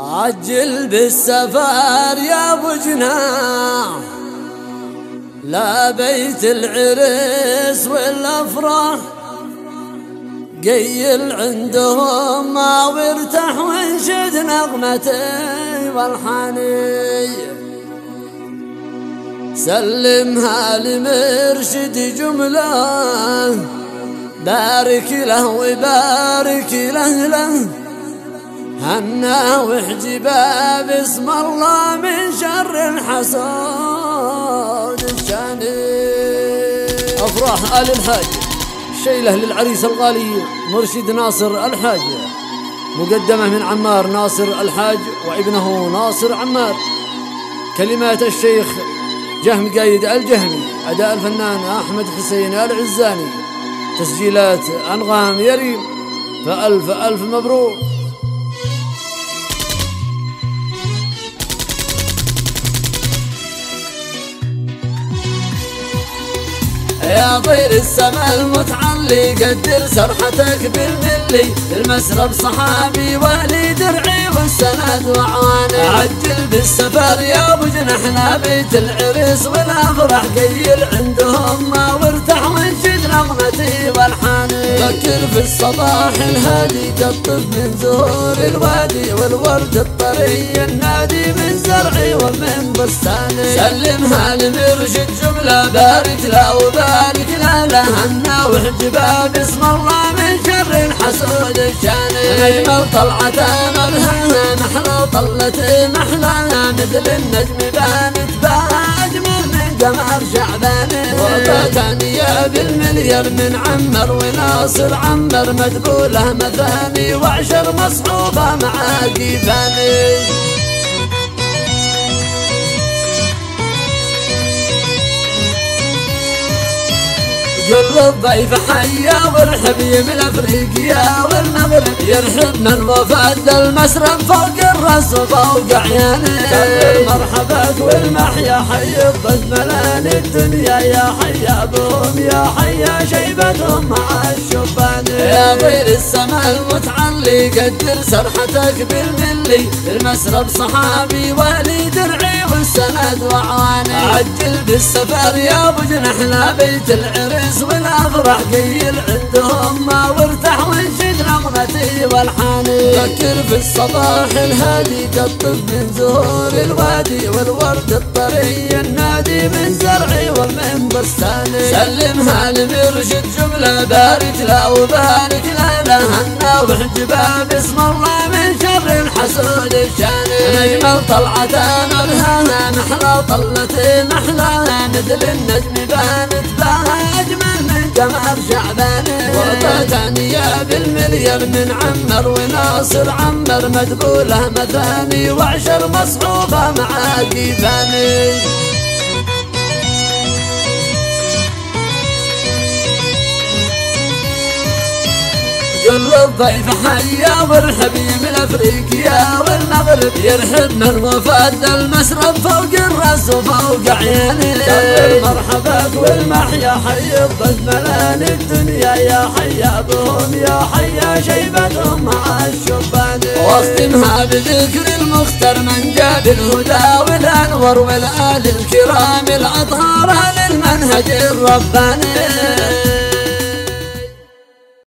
عجل بالسفر يا ابو جناح، لا بيت العرس والافراح قيل عندهم ما وارتاح وانشد نغمتي والحاني. سلمها لمرشد جمله بارك له وبارك له، هنا واحجبا باسم الله من شر الحسود الشاني. افراح آل الحاج شيله للعريس الغالي مرشد ناصر الحاج، مقدمه من عمار ناصر الحاج وابنه ناصر عمار. كلمات الشيخ جهم قايد الجهمي، اداء الفنان احمد حسين العزاني، تسجيلات انغام يريم. فالف الف مبروك. يا طير السما المتعلي قدر سرحتك بالملي، المسرب صحابي ولي درعي والسند وعواني. عجل بالسفر يا ابو جناح، بيت العرس والافراح قيل عندهم ما وارتاح وانشد نغمتي والحاني. فكر في الصباح الهادي كالطف من زهور الوادي، والورد الطري النادي من زرعي ومن بستاني. سلمها لمرشد جمله بارك له وبارك له، هنا واحجبا باسم الله من شر الحسود الشاني. نجم طلعته ملهاها محلى طلته محلاها، مثل النجم بانت بها اجمل من قمر شعباني. وطتانية بالمليار من عمر وناصر عمر، مدبوله مثاني وعشر مصحوبه مع قيفاني. قل الضيف حيا وارحب من افريقيا والمغرب، يرحبنا الوفد المسرب فوق الراس وفوق عياني. مرحباك والمحيا حي الضيف ملان الدنيا، يا حيا بهم يا حيا شيبتهم مع الشبان. يا طير السما المتعلي قدر سرحتك بالملي، المسرب صحابي ولي درعي والسند وعواني. عجل بالسفر يا ابو جناح، بيت العرس والافراح قيل عندهم ما وارتاح وانشد نغمتي والحاني. فكر في الصباح الهادي كالطف من زهور الوادي، والورد الطري النادي من زرعي ومن بستاني. سلمها لمرشد جمله بارك له وبارك له، هنا واحجبا باسم الله من شر الحسود الشاني. نجم طلعته ملهاها محلى طلته محلاها، مثل النجم بانت بها اجمل من قمر شعباني. وطتانية بالمليار من عمر وناصر عمر، مدبوله مثاني وعشر مصحوبه مع قيفاني. قل الضيف حيا وارحب من افريقيا والمغرب، يرحبنا الوفد المسرب فوق الراس وفوق عياني. مرحباك والمحيا حي الضيف ملان الدنيا، يا حيا بهم يا حيا شيبتهم مع الشبان. واختمها بذكر المختار من جاب الهدى والانور، والآل الكرام الاطهار للمنهج الرباني.